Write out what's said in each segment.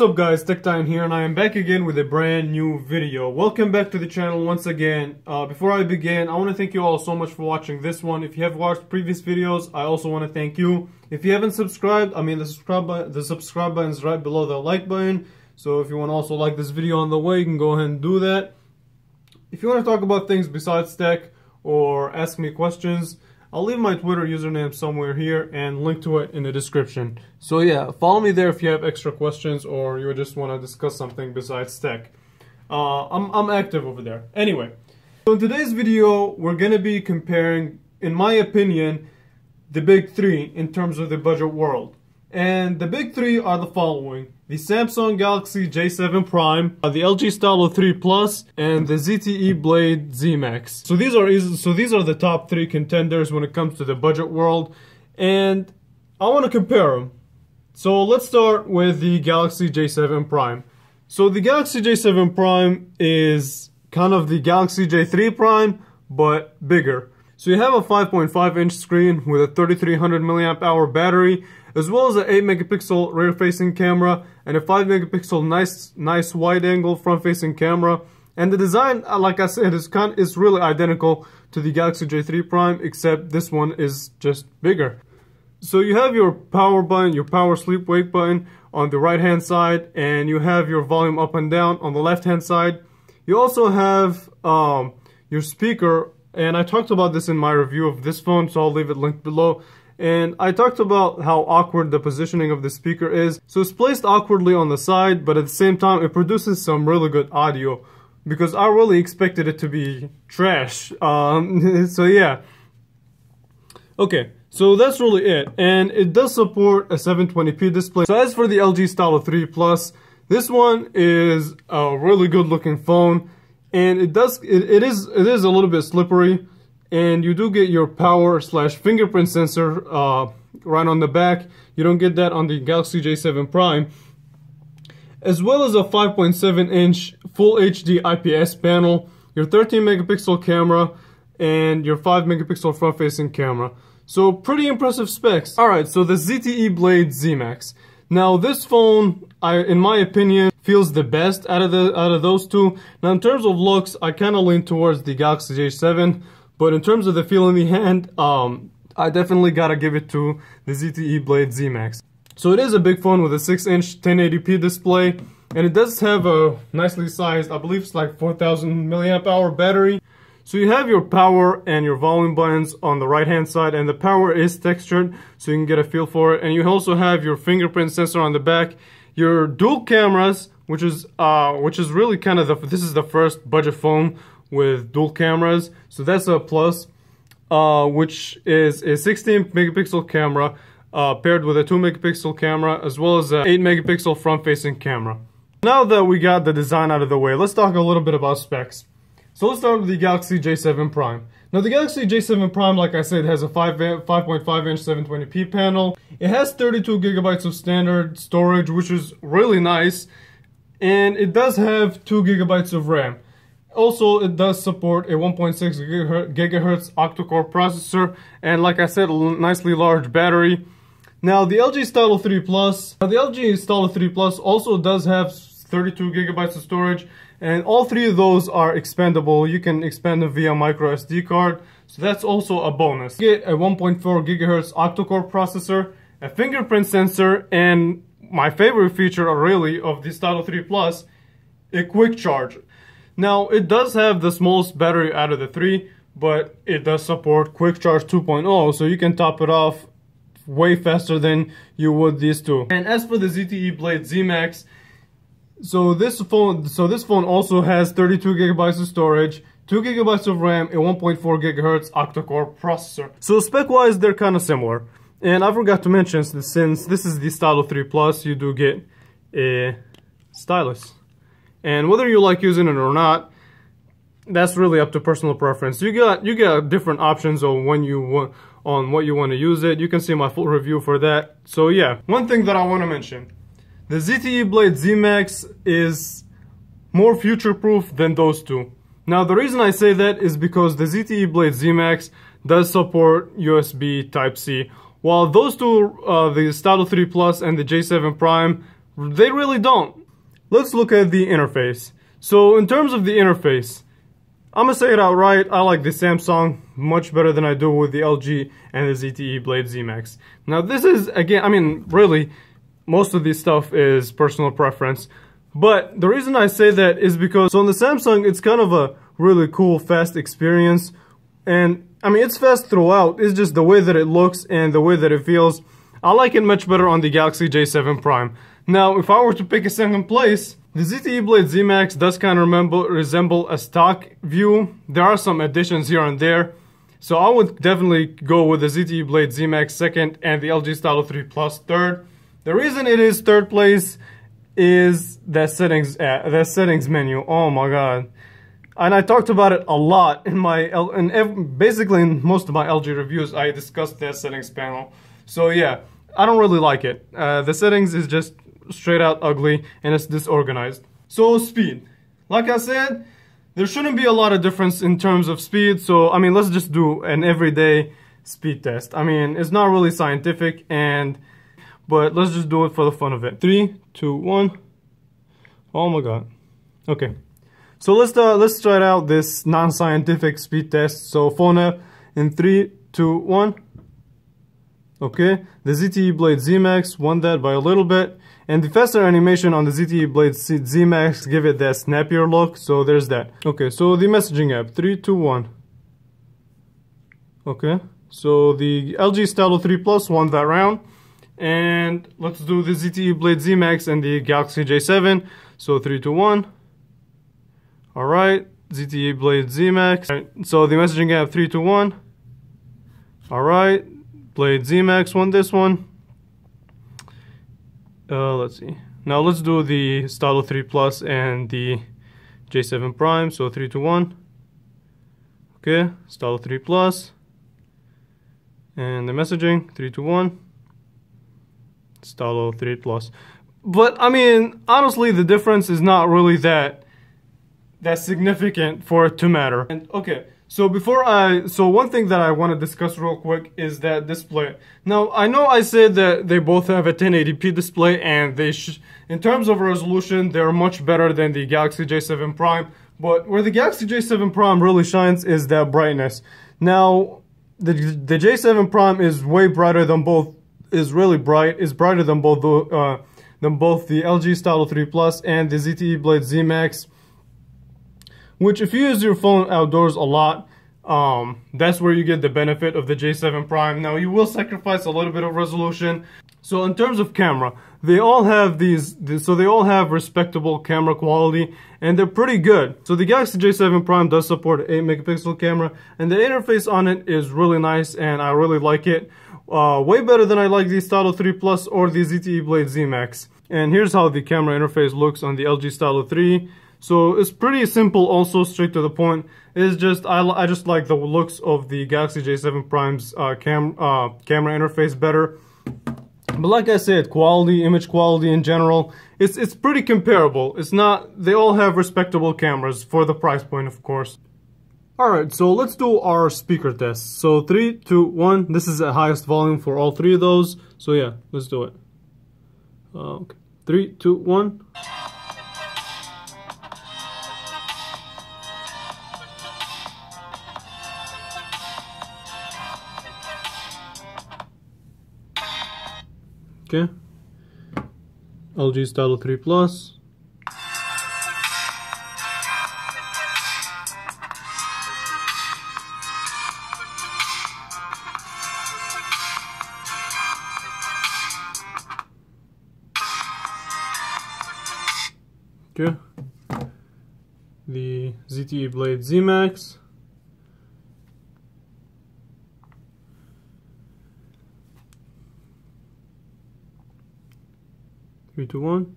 What's up guys, TechTime here, and I am back again with a brand new video. Welcome back to the channel once again. Before I begin, I want to thank you all so much for watching this one. If you have watched previous videos, I also want to thank you. If you haven't subscribed, the subscribe button is right below the like button. So if you want to also like this video on the way, you can go ahead and do that. If you want to talk about things besides tech or ask me questions, I'll leave my Twitter username somewhere here and link to it in the description. So yeah, follow me there if you have extra questions or you just want to discuss something besides tech. I'm active over there. Anyway, so in today's video, we're going to be comparing, in my opinion, the big three in terms of the budget world. And the big three are the following: the Samsung Galaxy J7 Prime, the LG Stylo 3 Plus, and the ZTE Blade Z Max. So these are the top three contenders when it comes to the budget world, and I want to compare them. So let's start with the Galaxy J7 Prime. So the Galaxy J7 Prime is kind of the Galaxy J3 Prime, but bigger. So you have a 5.5-inch screen with a 3300 mAh battery, as well as an 8 megapixel rear-facing camera and a 5 megapixel nice wide-angle front-facing camera. And the design, like I said, is really identical to the Galaxy J3 Prime, except this one is just bigger. So you have your power button, your power sleep-wake button on the right-hand side, and you have your volume up and down on the left-hand side. You also have your speaker, and I talked about this in my review of this phone, so I'll leave it linked below. And I talked about how awkward the positioning of the speaker is. So it's placed awkwardly on the side, but at the same time it produces some really good audio, because I really expected it to be trash. So yeah. Okay, so that's really it. And it does support a 720p display. So as for the LG Stylo 3 Plus, this one is a really good looking phone. And it is a little bit slippery. And you do get your power/fingerprint sensor right on the back. You don't get that on the Galaxy J7 Prime. As well as a 5.7-inch Full HD IPS panel, your 13 megapixel camera, and your 5 megapixel front-facing camera. So pretty impressive specs. Alright, so the ZTE Blade Z Max. Now this phone, in my opinion, feels the best out of those two. Now in terms of looks, I kind of lean towards the Galaxy J7. But in terms of the feel in the hand, I definitely gotta give it to the ZTE Blade Z Max. So it is a big phone with a 6-inch 1080p display, and it does have a nicely sized, I believe it's like 4000 mAh battery. So you have your power and your volume buttons on the right hand side, and the power is textured, so you can get a feel for it. And you also have your fingerprint sensor on the back, your dual cameras, which is really kind of this is the first budget phone with dual cameras, so that's a plus, which is a 16 megapixel camera paired with a 2 megapixel camera, as well as a 8 megapixel front-facing camera. Now that we got the design out of the way, let's talk a little bit about specs. So let's start with the Galaxy J7 Prime. Now the Galaxy J7 Prime, like I said, has a 5.5-inch 720p panel. It has 32 gigabytes of standard storage, which is really nice, and it does have 2 gigabytes of RAM. Also, it does support a 1.6 gigahertz octa-core processor, and like I said, a nicely large battery. Now, the LG Stylo 3 Plus, also does have 32 gigabytes of storage, and all three of those are expandable. You can expand them via micro SD card, so that's also a bonus. You get a 1.4 gigahertz octa-core processor, a fingerprint sensor, and my favorite feature really of the Stylo 3 Plus, a quick charge. Now, it does have the smallest battery out of the three, but it does support Quick Charge 2.0, so you can top it off way faster than you would these two. And as for the ZTE Blade Z Max, so this phone also has 32 gigabytes of storage, 2 gigabytes of RAM, a 1.4 gigahertz octa-core processor. So spec-wise, they're kind of similar. And I forgot to mention, since this is the Stylo 3 Plus, you do get a stylus. And whether you like using it or not, that's really up to personal preference. You got different options on what you want to use it. You can see my full review for that. So yeah, one thing that I want to mention: the ZTE Blade Z Max is more future-proof than those two. Now the reason I say that is because the ZTE Blade Z Max does support USB Type-C, while those two, the Stylo 3 Plus and the J7 Prime, They really don't. Let's look at the interface. So in terms of the interface, I'm gonna say it outright, I like the Samasung much better than I do with the LG and the ZTE Blade Z Max. Now this is, again, I mean, really, most of this stuff is personal preference. But the reason I say that is because on the Samasung, it's kind of a really cool, fast experience. And, I mean, it's fast throughout. It's just the way that it looks and the way that it feels. I like it much better on the Galaxy J7 Prime. Now, if I were to pick a second place, the ZTE Blade Z Max does kind of resemble a stock view. There are some additions here and there. So I would definitely go with the ZTE Blade Z Max second and the LG Stylo 3 Plus third. The reason it is third place is that settings menu. Oh my god. And I talked about it a lot in my basically in most of my LG reviews. I discussed that settings panel. So yeah, I don't really like it. The settings is just straight out ugly and it's disorganized. So speed, like I said, there shouldn't be a lot of difference in terms of speed. So I mean, let's just do an everyday speed test. I mean, it's not really scientific, but let's just do it for the fun of it. 3, 2, 1. Oh my god. Okay. So let's try out this non-scientific speed test. So phone app in 3, 2, 1. Okay. The ZTE Blade Z Max won that by a little bit. And the faster animation on the ZTE Blade Z Max give it that snappier look. So there's that. Okay. So the messaging app 3, 2, 1. Okay. So the LG Stylo 3 Plus won that round. And let's do the ZTE Blade Z Max and the Galaxy J7. So 3, 2, 1. Alright, ZTE Blade Z Max. Right, so the messaging app 3, 2, 1. Alright, Blade Z Max won this one. Let's see. Now let's do the Stylo 3 Plus and the J7 Prime. So 3, 2, 1. Okay, Stylo 3 Plus. And the messaging 3, 2, 1. Stylo 3 Plus. But I mean, honestly, the difference is not really that significant for it to matter. And okay, so one thing that I want to discuss real quick is that display. Now, I know I said that they both have a 1080p display, and in terms of resolution, they're much better than the Galaxy J7 Prime. But where the Galaxy J7 Prime really shines is that brightness. Now, the J7 Prime is way brighter than both. Is really bright. Is brighter than both the LG Stylo 3 Plus and the ZTE Blade Z Max. Which, if you use your phone outdoors a lot, that's where you get the benefit of the J7 Prime. Now, you will sacrifice a little bit of resolution. So, in terms of camera, they all have they all have respectable camera quality, and they're pretty good. So, the Galaxy J7 Prime does support an 8-megapixel camera, and the interface on it is really nice, and I really like it. Way better than I like the Stylo 3 Plus or the ZTE Blade Z Max. And here's how the camera interface looks on the LG Stylo 3. So it's pretty simple, also straight to the point. It's just I just like the looks of the Galaxy J7 Prime's camera interface better. But like I said, image quality in general, it's pretty comparable. It's not. They all have respectable cameras for the price point, of course. Alright, so let's do our speaker test. So 3, 2, 1. This is the highest volume for all three of those. So yeah, let's do it. Okay. 3, 2, 1. Okay. LG Stylo 3 Plus. Okay. The ZTE Blade Z Max. Three, two, one.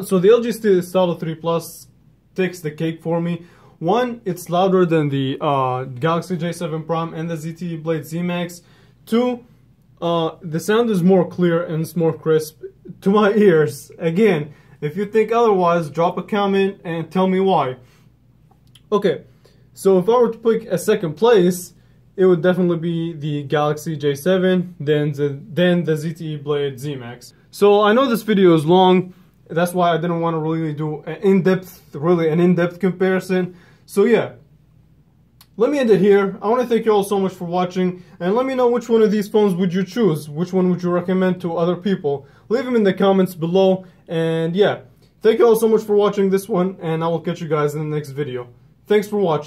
So the LG Stylo 3 Plus takes the cake for me. One, it's louder than the Galaxy J7 Prime and the ZTE Blade Z Max. Two, the sound is more clear and it's more crisp. to my ears. Again, if you think otherwise, drop a comment and tell me why. Okay, so if I were to pick a second place, it would definitely be the Galaxy J7, then the ZTE Blade Z Max. So I know this video is long, that's why I didn't want to really do an in-depth comparison. So yeah, let me end it here. I want to thank you all so much for watching, and let me know which one of these phones would you choose, which one would you recommend to other people. Leave them in the comments below, and yeah, thank you all so much for watching this one, and I will catch you guys in the next video. Thanks for watching.